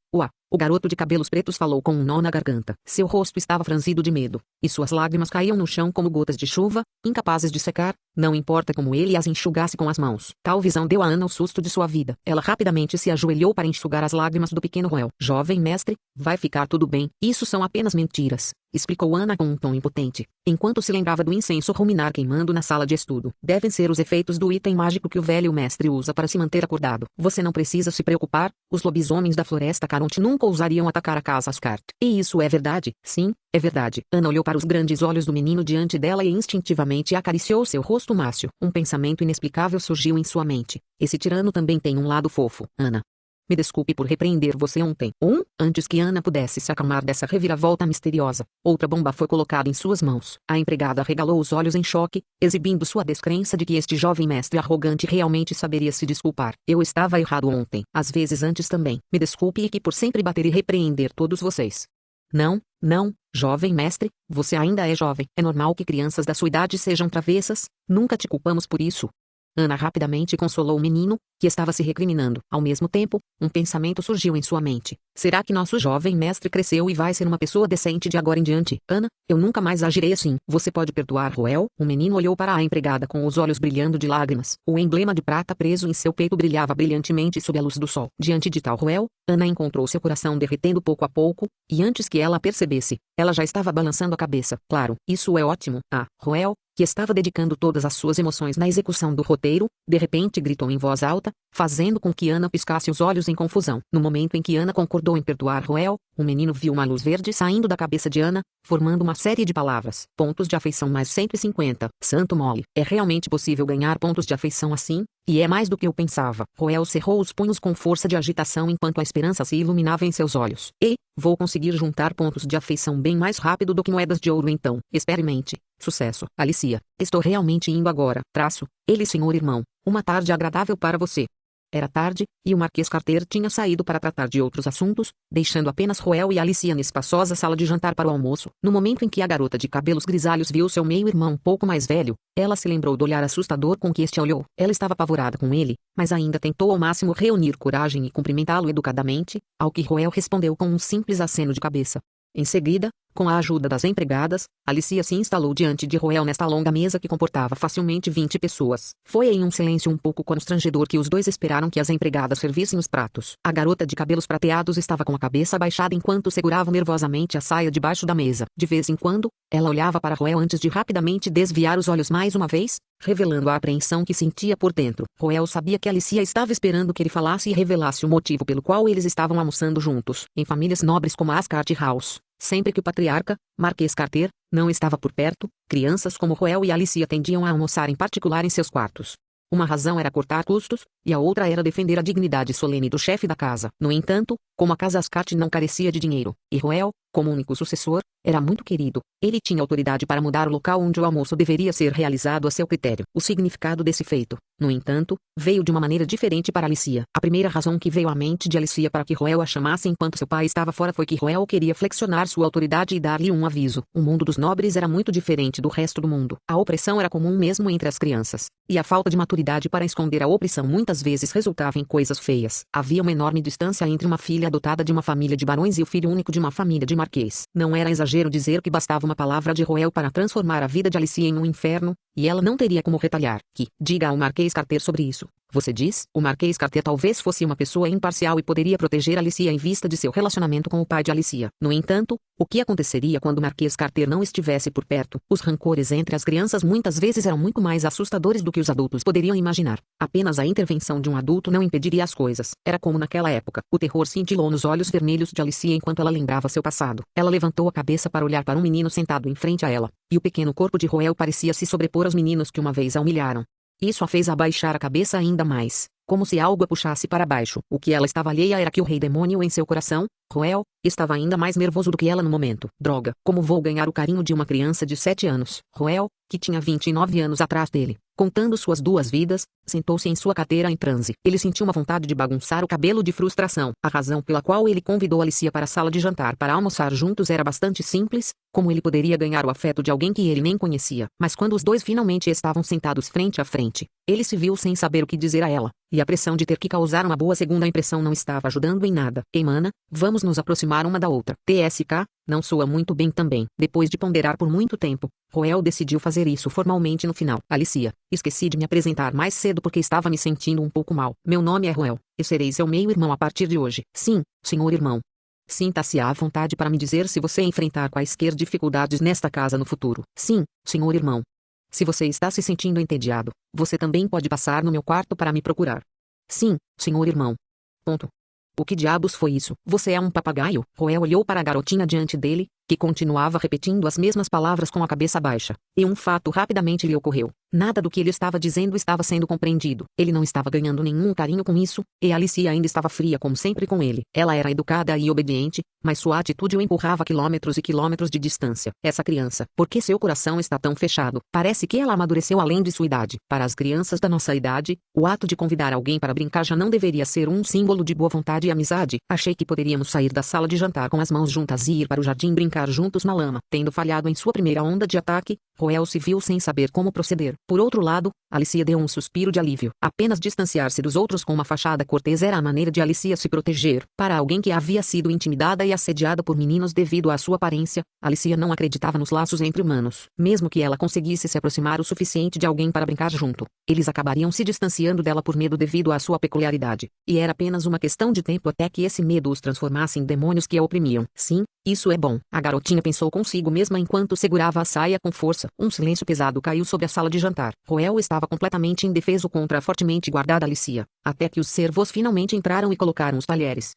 O garoto de cabelos pretos falou com um nó na garganta. Seu rosto estava franzido de medo, e suas lágrimas caíam no chão como gotas de chuva, incapazes de secar, não importa como ele as enxugasse com as mãos. Tal visão deu a Ana o susto de sua vida. Ela rapidamente se ajoelhou para enxugar as lágrimas do pequeno Roel. Jovem mestre, vai ficar tudo bem. Isso são apenas mentiras, explicou Ana com um tom impotente, enquanto se lembrava do incenso ruminar queimando na sala de estudo. Devem ser os efeitos do item mágico que o velho mestre usa para se manter acordado. Você não precisa se preocupar, os lobisomens da floresta Caronte nunca ousariam atacar a casa Ascart. E isso é verdade? Sim, é verdade. Ana olhou para os grandes olhos do menino diante dela e instintivamente acariciou seu rosto mácio. Um pensamento inexplicável surgiu em sua mente. Esse tirano também tem um lado fofo. Ana, me desculpe por repreender você ontem. Antes que Ana pudesse se acalmar dessa reviravolta misteriosa, outra bomba foi colocada em suas mãos. A empregada regalou os olhos em choque, exibindo sua descrença de que este jovem mestre arrogante realmente saberia se desculpar. Eu estava errado ontem, às vezes antes também. Me desculpe e que por sempre bater e repreender todos vocês. Não, jovem mestre, você ainda é jovem. É normal que crianças da sua idade sejam travessas, nunca te culpamos por isso. Ana rapidamente consolou o menino, que estava se recriminando. Ao mesmo tempo, um pensamento surgiu em sua mente. Será que nosso jovem mestre cresceu e vai ser uma pessoa decente de agora em diante? Ana, eu nunca mais agirei assim. Você pode perdoar Roel? O menino olhou para a empregada com os olhos brilhando de lágrimas. O emblema de prata preso em seu peito brilhava brilhantemente sob a luz do sol. Diante de tal Roel, Ana encontrou seu coração derretendo pouco a pouco, e antes que ela percebesse, ela já estava balançando a cabeça. Claro, isso é ótimo. Roel, que estava dedicando todas as suas emoções na execução do roteiro, de repente gritou em voz alta, fazendo com que Ana piscasse os olhos em confusão. No momento em que Ana concordou em perdoar Roel, o menino viu uma luz verde saindo da cabeça de Ana, formando uma série de palavras. Pontos de afeição mais 150. Santo mole. É realmente possível ganhar pontos de afeição assim? E é mais do que eu pensava. Roel cerrou os punhos com força de agitação enquanto a esperança se iluminava em seus olhos. Vou conseguir juntar pontos de afeição bem mais rápido do que moedas de ouro então. Experimente. Sucesso. Alicia. Estou realmente indo agora. Ele senhor irmão. Uma tarde agradável para você. Era tarde, e o Marquês Carter tinha saído para tratar de outros assuntos, deixando apenas Roel e Alicia na espaçosa sala de jantar para o almoço. No momento em que a garota de cabelos grisalhos viu seu meio-irmão um pouco mais velho, ela se lembrou do olhar assustador com que este a olhou. Ela estava apavorada com ele, mas ainda tentou ao máximo reunir coragem e cumprimentá-lo educadamente, ao que Roel respondeu com um simples aceno de cabeça. Em seguida, com a ajuda das empregadas, Alicia se instalou diante de Roel nesta longa mesa que comportava facilmente 20 pessoas. Foi em um silêncio um pouco constrangedor que os dois esperaram que as empregadas servissem os pratos. A garota de cabelos prateados estava com a cabeça abaixada enquanto segurava nervosamente a saia debaixo da mesa. De vez em quando, ela olhava para Roel antes de rapidamente desviar os olhos mais uma vez, revelando a apreensão que sentia por dentro. Roel sabia que Alicia estava esperando que ele falasse e revelasse o motivo pelo qual eles estavam almoçando juntos. Em famílias nobres como a Ascart House, sempre que o patriarca, Marquês Carter, não estava por perto, crianças como Roel e Alicia tendiam a almoçar em particular em seus quartos. Uma razão era cortar custos, e a outra era defender a dignidade solene do chefe da casa. No entanto, Como a casa Ascart não carecia de dinheiro, e Roel, como único sucessor, era muito querido, ele tinha autoridade para mudar o local onde o almoço deveria ser realizado a seu critério. O significado desse feito, no entanto, veio de uma maneira diferente para Alicia. A primeira razão que veio à mente de Alicia para que Roel a chamasse enquanto seu pai estava fora foi que Roel queria flexionar sua autoridade e dar-lhe um aviso. O mundo dos nobres era muito diferente do resto do mundo. A opressão era comum mesmo entre as crianças, e a falta de maturidade para esconder a opressão muitas vezes resultava em coisas feias. Havia uma enorme distância entre uma filha adotada de uma família de barões e o filho único de uma família de marquês. Não era exagero dizer que bastava uma palavra de Roel para transformar a vida de Alicia em um inferno, e ela não teria como retalhar. Que, diga ao Marquês Carter sobre isso. Você diz? O Marquês Carter talvez fosse uma pessoa imparcial e poderia proteger Alicia em vista de seu relacionamento com o pai de Alicia. No entanto, o que aconteceria quando o Marquês Carter não estivesse por perto? Os rancores entre as crianças muitas vezes eram muito mais assustadores do que os adultos poderiam imaginar. Apenas a intervenção de um adulto não impediria as coisas. Era como naquela época. O terror cintilou nos olhos vermelhos de Alicia enquanto ela lembrava seu passado. Ela levantou a cabeça para olhar para um menino sentado em frente a ela, e o pequeno corpo de Roel parecia se sobrepor aos meninos que uma vez a humilharam. Isso a fez abaixar a cabeça ainda mais, como se algo a puxasse para baixo. O que ela estava alheia era que o rei demônio em seu coração, Roel, estava ainda mais nervoso do que ela no momento. Droga, como vou ganhar o carinho de uma criança de 7 anos? Roel, que tinha 29 anos atrás dele, contando suas 2 vidas, sentou-se em sua cadeira em transe. Ele sentiu uma vontade de bagunçar o cabelo de frustração. A razão pela qual ele convidou Alicia para a sala de jantar para almoçar juntos era bastante simples, como ele poderia ganhar o afeto de alguém que ele nem conhecia. Mas quando os dois finalmente estavam sentados frente a frente, ele se viu sem saber o que dizer a ela, e a pressão de ter que causar uma boa segunda impressão não estava ajudando em nada. Emana, vamos nos aproximar uma da outra. TSK, não soa muito bem também. Depois de ponderar por muito tempo, Roel decidiu fazer isso formalmente no final. Alicia, esqueci de me apresentar mais cedo porque estava me sentindo um pouco mal. Meu nome é Roel, e serei seu meio-irmão a partir de hoje. Sim, senhor irmão. Sinta-se à vontade para me dizer se você enfrentar quaisquer dificuldades nesta casa no futuro. Sim, senhor irmão. Se você está se sentindo entediado, você também pode passar no meu quarto para me procurar. Sim, senhor irmão. Ponto. O que diabos foi isso? Você é um papagaio? Roel olhou para a garotinha diante dele, que continuava repetindo as mesmas palavras com a cabeça baixa. E um fato rapidamente lhe ocorreu. Nada do que ele estava dizendo estava sendo compreendido. Ele não estava ganhando nenhum carinho com isso, e Alicia ainda estava fria como sempre com ele. Ela era educada e obediente, mas sua atitude o empurrava a quilômetros e quilômetros de distância. Essa criança, por que seu coração está tão fechado? Parece que ela amadureceu além de sua idade. Para as crianças da nossa idade, o ato de convidar alguém para brincar já não deveria ser um símbolo de boa vontade e amizade. Achei que poderíamos sair da sala de jantar com as mãos juntas e ir para o jardim brincar juntos na lama. Tendo falhado em sua primeira onda de ataque, Roel se viu sem saber como proceder. Por outro lado, Alicia deu um suspiro de alívio. Apenas distanciar-se dos outros com uma fachada cortês era a maneira de Alicia se proteger. Para alguém que havia sido intimidada e assediada por meninos devido à sua aparência, Alicia não acreditava nos laços entre humanos. Mesmo que ela conseguisse se aproximar o suficiente de alguém para brincar junto, eles acabariam se distanciando dela por medo devido à sua peculiaridade. E era apenas uma questão de tempo até que esse medo os transformasse em demônios que a oprimiam. Sim, isso é bom. A garotinha pensou consigo mesma enquanto segurava a saia com força. Um silêncio pesado caiu sobre a sala de jantar. Roel estava completamente indefeso contra a fortemente guardada Alicia, até que os servos finalmente entraram e colocaram os talheres.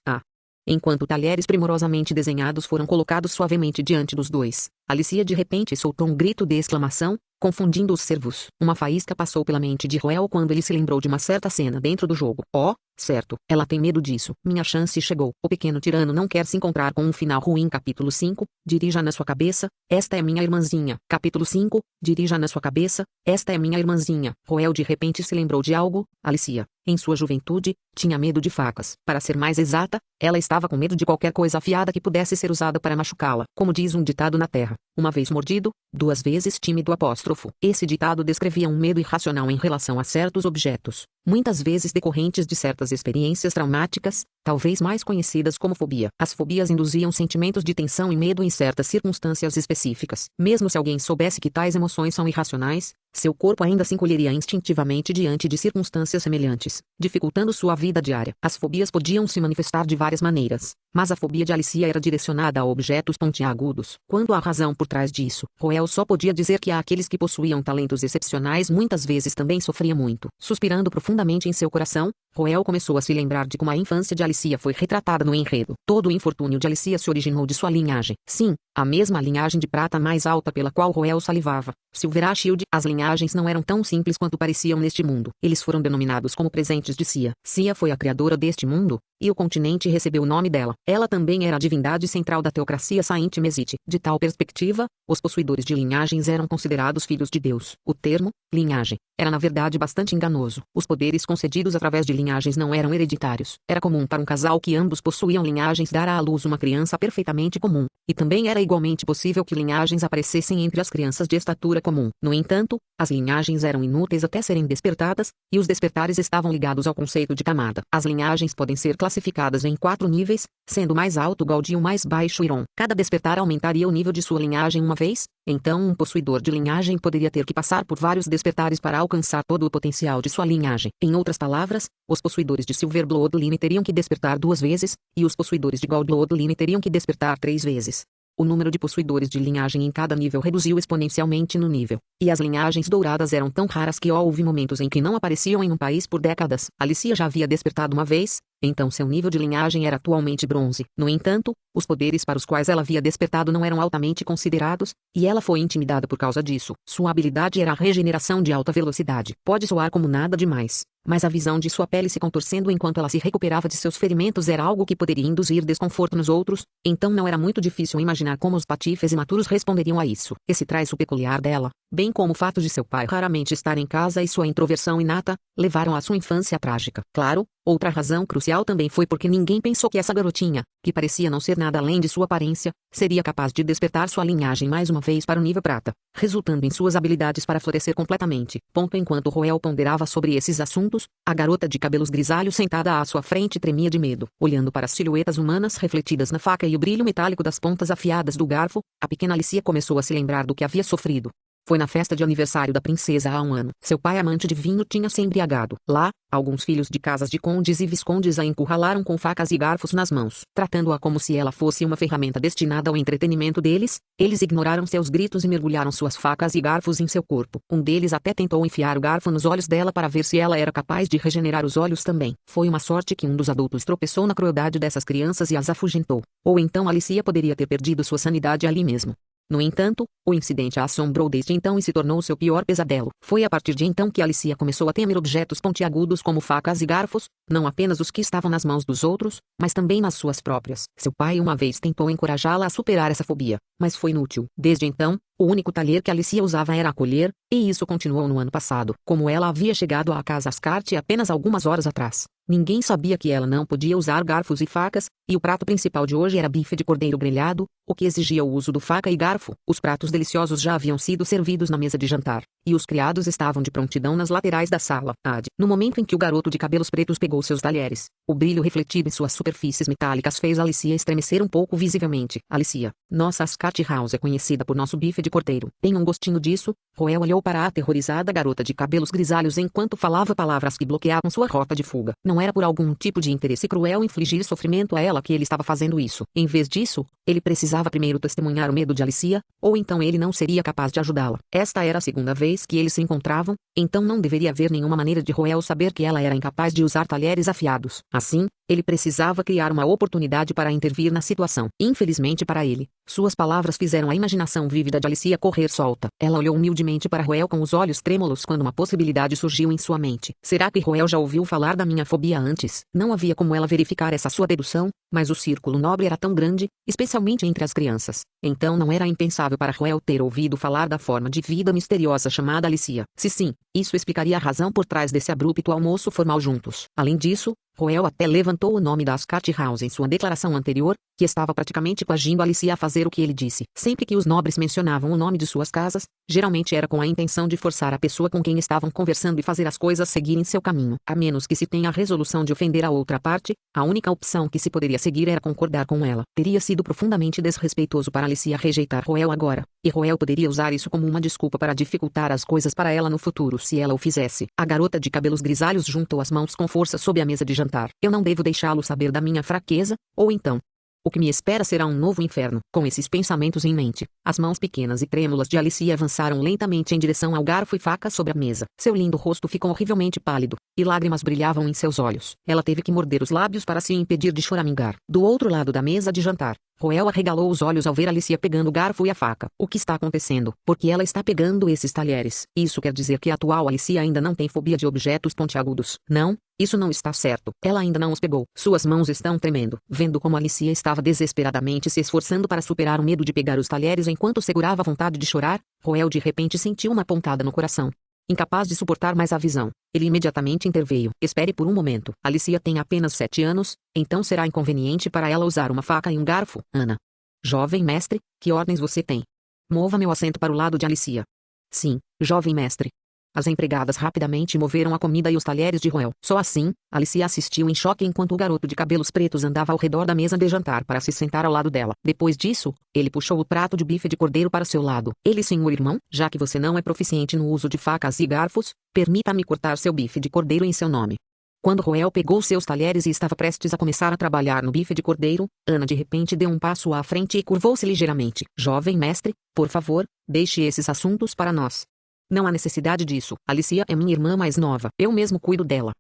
Enquanto talheres primorosamente desenhados foram colocados suavemente diante dos dois, Alicia de repente soltou um grito de exclamação, confundindo os servos. Uma faísca passou pela mente de Roel quando ele se lembrou de uma certa cena dentro do jogo. Oh, certo, ela tem medo disso. Minha chance chegou. O pequeno tirano não quer se encontrar com um final ruim. Capítulo 5, dirija na sua cabeça, esta é minha irmãzinha. Capítulo 5, dirija na sua cabeça, esta é minha irmãzinha. Roel de repente se lembrou de algo. Alicia, em sua juventude, tinha medo de facas. Para ser mais exata, ela estava com medo de qualquer coisa afiada que pudesse ser usada para machucá-la. Como diz um ditado na terra, uma vez mordido, 2 vezes tímido apóstrofo. Esse ditado descrevia um medo irracional em relação a certos objetos, muitas vezes decorrentes de certas experiências traumáticas, talvez mais conhecidas como fobia. As fobias induziam sentimentos de tensão e medo em certas circunstâncias específicas. Mesmo se alguém soubesse que tais emoções são irracionais, seu corpo ainda se encolheria instintivamente diante de circunstâncias semelhantes, dificultando sua vida diária. As fobias podiam se manifestar de várias maneiras, mas a fobia de Alicia era direcionada a objetos pontiagudos. Quanto à razão por trás disso, Roel só podia dizer que aqueles que possuíam talentos excepcionais muitas vezes também sofriam muito. Suspirando profundamente em seu coração, Roel começou a se lembrar de como a infância de Alicia foi retratada no enredo. Todo o infortúnio de Alicia se originou de sua linhagem. Sim, a mesma linhagem de prata mais alta pela qual Roel salivava. Silverashield. As linhagens não eram tão simples quanto pareciam neste mundo. Eles foram denominados como presentes de Sia. Sia foi a criadora deste mundo, e o continente recebeu o nome dela. Ela também era a divindade central da teocracia Saint-Mesite. De tal perspectiva, os possuidores de linhagens eram considerados filhos de Deus. O termo, linhagem, era na verdade bastante enganoso. Os poderes concedidos através de linhagens não eram hereditários. Era comum para um casal que ambos possuíam linhagens dar à luz uma criança perfeitamente comum, e também era igualmente possível que linhagens aparecessem entre as crianças de estatura comum. No entanto, as linhagens eram inúteis até serem despertadas, e os despertares estavam ligados ao conceito de camada. As linhagens podem ser classificadas em 4 níveis, sendo o mais alto Gaudi e o mais baixo Iron. Cada despertar aumentaria o nível de sua linhagem uma vez, então um possuidor de linhagem poderia ter que passar por vários despertares para alcançar todo o potencial de sua linhagem. Em outras palavras, os possuidores de Silver Bloodline teriam que despertar 2 vezes, e os possuidores de Gold Bloodline teriam que despertar 3 vezes. O número de possuidores de linhagem em cada nível reduziu exponencialmente no nível, e as linhagens douradas eram tão raras que houve momentos em que não apareciam em um país por décadas. Alicia já havia despertado uma vez, então seu nível de linhagem era atualmente bronze. No entanto, os poderes para os quais ela havia despertado não eram altamente considerados, e ela foi intimidada por causa disso. Sua habilidade era a regeneração de alta velocidade. Pode soar como nada demais, mas a visão de sua pele se contorcendo enquanto ela se recuperava de seus ferimentos era algo que poderia induzir desconforto nos outros, então não era muito difícil imaginar como os patifes imaturos responderiam a isso. Esse traço peculiar dela, bem como o fato de seu pai raramente estar em casa e sua introversão inata, levaram a sua infância trágica. Claro, outra razão crucial também foi porque ninguém pensou que essa garotinha, que parecia não ser nada além de sua aparência, seria capaz de despertar sua linhagem mais uma vez para o nível prata, resultando em suas habilidades para florescer completamente. Enquanto Roel ponderava sobre esses assuntos, a garota de cabelos grisalhos sentada à sua frente tremia de medo. Olhando para as silhuetas humanas refletidas na faca e o brilho metálico das pontas afiadas do garfo, a pequena Alicia começou a se lembrar do que havia sofrido. Foi na festa de aniversário da princesa há 1 ano. Seu pai amante de vinho tinha se embriagado. Lá, alguns filhos de casas de condes e viscondes a encurralaram com facas e garfos nas mãos. Tratando-a como se ela fosse uma ferramenta destinada ao entretenimento deles, eles ignoraram seus gritos e mergulharam suas facas e garfos em seu corpo. Um deles até tentou enfiar o garfo nos olhos dela para ver se ela era capaz de regenerar os olhos também. Foi uma sorte que um dos adultos tropeçou na crueldade dessas crianças e as afugentou. Ou então Alicia poderia ter perdido sua sanidade ali mesmo. No entanto, o incidente a assombrou desde então e se tornou seu pior pesadelo. Foi a partir de então que Alicia começou a temer objetos pontiagudos como facas e garfos, não apenas os que estavam nas mãos dos outros, mas também nas suas próprias. Seu pai uma vez tentou encorajá-la a superar essa fobia, mas foi inútil. Desde então, o único talher que Alicia usava era a colher, e isso continuou no ano passado. Como ela havia chegado à casa Ascart apenas algumas horas atrás, ninguém sabia que ela não podia usar garfos e facas, e o prato principal de hoje era bife de cordeiro grelhado, o que exigia o uso do faca e garfo. Os pratos deliciosos já haviam sido servidos na mesa de jantar, e os criados estavam de prontidão nas laterais da sala. No momento em que o garoto de cabelos pretos pegou seus talheres, o brilho refletido em suas superfícies metálicas fez Alicia estremecer um pouco visivelmente. Alicia, nossa Ascart House é conhecida por nosso bife de cordeiro. Tem um gostinho disso? Roel olhou para a aterrorizada garota de cabelos grisalhos enquanto falava palavras que bloqueavam sua rota de fuga. Não era por algum tipo de interesse cruel infligir sofrimento a ela que ele estava fazendo isso. Em vez disso, ele precisava primeiro testemunhar o medo de Alicia, ou então ele não seria capaz de ajudá-la. Esta era a segunda vez que eles se encontravam, então não deveria haver nenhuma maneira de Roel saber que ela era incapaz de usar talheres afiados. Assim, ele precisava criar uma oportunidade para intervir na situação. Infelizmente para ele, suas palavras fizeram a imaginação vívida de Alicia correr solta. Ela olhou humildemente para Roel com os olhos trêmulos quando uma possibilidade surgiu em sua mente. Será que Roel já ouviu falar da minha fobia antes? Não havia como ela verificar essa sua dedução, mas o círculo nobre era tão grande, especialmente entre as crianças. Então não era impensável para Roel ter ouvido falar da forma de vida misteriosa chamada Alicia. Se sim, isso explicaria a razão por trás desse abrupto almoço formal juntos. Além disso, Roel até levantou o nome da Ascart House em sua declaração anterior, que estava praticamente coagindo Alicia a fazer o que ele disse. Sempre que os nobres mencionavam o nome de suas casas, geralmente era com a intenção de forçar a pessoa com quem estavam conversando e fazer as coisas seguirem seu caminho. A menos que se tenha a resolução de ofender a outra parte, a única opção que se poderia seguir era concordar com ela. Teria sido profundamente desrespeitoso para Alicia rejeitar Roel agora, e Roel poderia usar isso como uma desculpa para dificultar as coisas para ela no futuro se ela o fizesse. A garota de cabelos grisalhos juntou as mãos com força sob a mesa de jantar. Eu não devo deixá-lo saber da minha fraqueza, ou então, o que me espera será um novo inferno. Com esses pensamentos em mente, as mãos pequenas e trêmulas de Alicia avançaram lentamente em direção ao garfo e faca sobre a mesa. Seu lindo rosto ficou horrivelmente pálido, e lágrimas brilhavam em seus olhos. Ela teve que morder os lábios para se impedir de choramingar. Do outro lado da mesa de jantar, Roel arregalou os olhos ao ver Alicia pegando o garfo e a faca. O que está acontecendo? Por que ela está pegando esses talheres? Isso quer dizer que a atual Alicia ainda não tem fobia de objetos pontiagudos. Não, isso não está certo. Ela ainda não os pegou. Suas mãos estão tremendo. Vendo como Alicia estava desesperadamente se esforçando para superar o medo de pegar os talheres enquanto segurava a vontade de chorar, Roel de repente sentiu uma pontada no coração. Incapaz de suportar mais a visão, ele imediatamente interveio. Espere por um momento. Alicia tem apenas 7 anos, então será inconveniente para ela usar uma faca e um garfo, Ana. Jovem mestre, que ordens você tem? Mova meu assento para o lado de Alicia. Sim, jovem mestre. As empregadas rapidamente moveram a comida e os talheres de Roel. Só assim, Alicia assistiu em choque enquanto o garoto de cabelos pretos andava ao redor da mesa de jantar para se sentar ao lado dela. Depois disso, ele puxou o prato de bife de cordeiro para seu lado. Senhor irmão, já que você não é proficiente no uso de facas e garfos, permita-me cortar seu bife de cordeiro em seu nome. Quando Roel pegou seus talheres e estava prestes a começar a trabalhar no bife de cordeiro, Ana de repente deu um passo à frente e curvou-se ligeiramente. Jovem mestre, por favor, deixe esses assuntos para nós. Não há necessidade disso. Alicia é minha irmã mais nova. Eu mesmo cuido dela.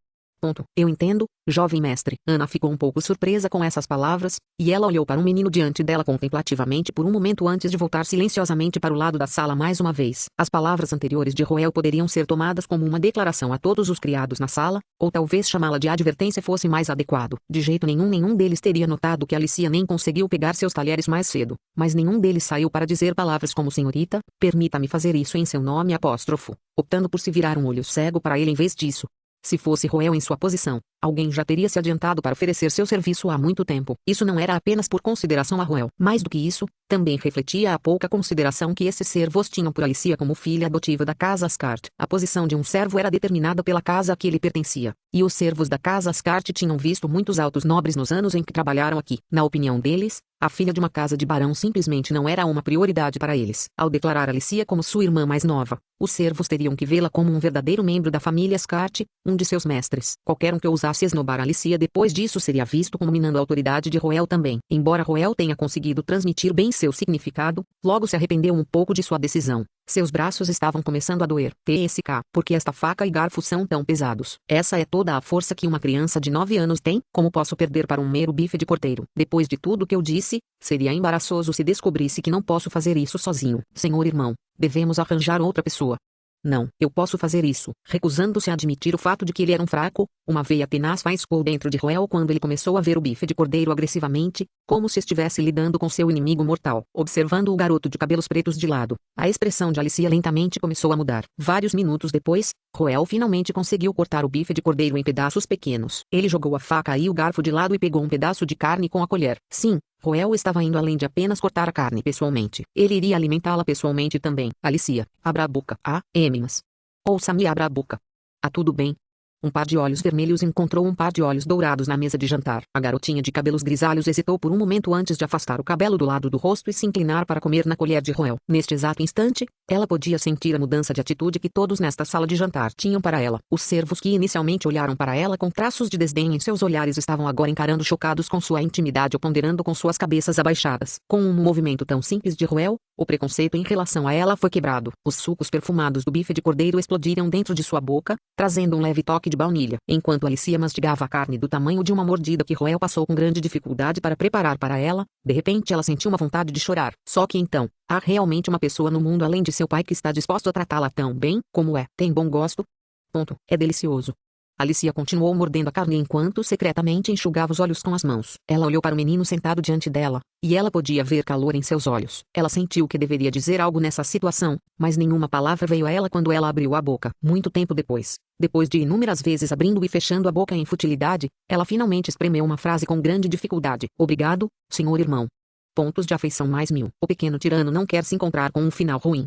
Eu entendo, jovem mestre. Ana ficou um pouco surpresa com essas palavras, e ela olhou para um menino diante dela contemplativamente por um momento antes de voltar silenciosamente para o lado da sala mais uma vez. As palavras anteriores de Roel poderiam ser tomadas como uma declaração a todos os criados na sala, ou talvez chamá-la de advertência fosse mais adequado. De jeito nenhum deles teria notado que Alicia nem conseguiu pegar seus talheres mais cedo, mas nenhum deles saiu para dizer palavras como senhorita, permita-me fazer isso em seu nome apóstrofo, optando por se virar um olho cego para ele em vez disso. Se fosse Roel em sua posição, alguém já teria se adiantado para oferecer seu serviço há muito tempo. Isso não era apenas por consideração a Roel. Mais do que isso, também refletia a pouca consideração que esses servos tinham por Alicia como filha adotiva da casa Ascart. A posição de um servo era determinada pela casa a que ele pertencia, e os servos da casa Ascart tinham visto muitos altos nobres nos anos em que trabalharam aqui. Na opinião deles, a filha de uma casa de barão simplesmente não era uma prioridade para eles. Ao declarar Alicia como sua irmã mais nova, os servos teriam que vê-la como um verdadeiro membro da família Ascart, um de seus mestres. Qualquer um que ousasse esnobar Alicia depois disso seria visto como minando a autoridade de Roel também. Embora Roel tenha conseguido transmitir bem seu significado, logo se arrependeu um pouco de sua decisão. Seus braços estavam começando a doer. TSK, porque esta faca e garfo são tão pesados? Essa é toda a força que uma criança de 9 anos tem? Como posso perder para um mero bife de cordeiro? Depois de tudo que eu disse, seria embaraçoso se descobrisse que não posso fazer isso sozinho. Senhor irmão, devemos arranjar outra pessoa. Não, eu posso fazer isso. Recusando-se a admitir o fato de que ele era um fraco, uma veia tenaz faiscou dentro de Roel quando ele começou a ver o bife de cordeiro agressivamente, como se estivesse lidando com seu inimigo mortal. Observando o garoto de cabelos pretos de lado, a expressão de Alicia lentamente começou a mudar. Vários minutos depois, Roel finalmente conseguiu cortar o bife de cordeiro em pedaços pequenos. Ele jogou a faca e o garfo de lado e pegou um pedaço de carne com a colher. Sim, Roel estava indo além de apenas cortar a carne pessoalmente. Ele iria alimentá-la pessoalmente também. Alicia, abra a boca. Mas... Ouça-me, abra a boca. Tudo bem? Um par de olhos vermelhos encontrou um par de olhos dourados na mesa de jantar. A garotinha de cabelos grisalhos hesitou por um momento antes de afastar o cabelo do lado do rosto e se inclinar para comer na colher de Roel. Neste exato instante, ela podia sentir a mudança de atitude que todos nesta sala de jantar tinham para ela. Os servos que inicialmente olharam para ela com traços de desdém em seus olhares estavam agora encarando chocados com sua intimidade ou ponderando com suas cabeças abaixadas. Com um movimento tão simples de Roel, o preconceito em relação a ela foi quebrado. Os sucos perfumados do bife de cordeiro explodiram dentro de sua boca, trazendo um leve toque de baunilha. Enquanto Alicia mastigava a carne do tamanho de uma mordida que Roel passou com grande dificuldade para preparar para ela, de repente ela sentiu uma vontade de chorar. Só que então, há realmente uma pessoa no mundo além de seu pai que está disposto a tratá-la tão bem como é. Tem bom gosto? É delicioso. Alicia continuou mordendo a carne enquanto secretamente enxugava os olhos com as mãos. Ela olhou para o menino sentado diante dela, e ela podia ver calor em seus olhos. Ela sentiu que deveria dizer algo nessa situação, mas nenhuma palavra veio a ela quando ela abriu a boca. Muito tempo depois de inúmeras vezes abrindo e fechando a boca em futilidade, ela finalmente espremeu uma frase com grande dificuldade. Obrigado, senhor irmão. Pontos de afeição mais 1000. O pequeno tirano não quer se encontrar com um final ruim.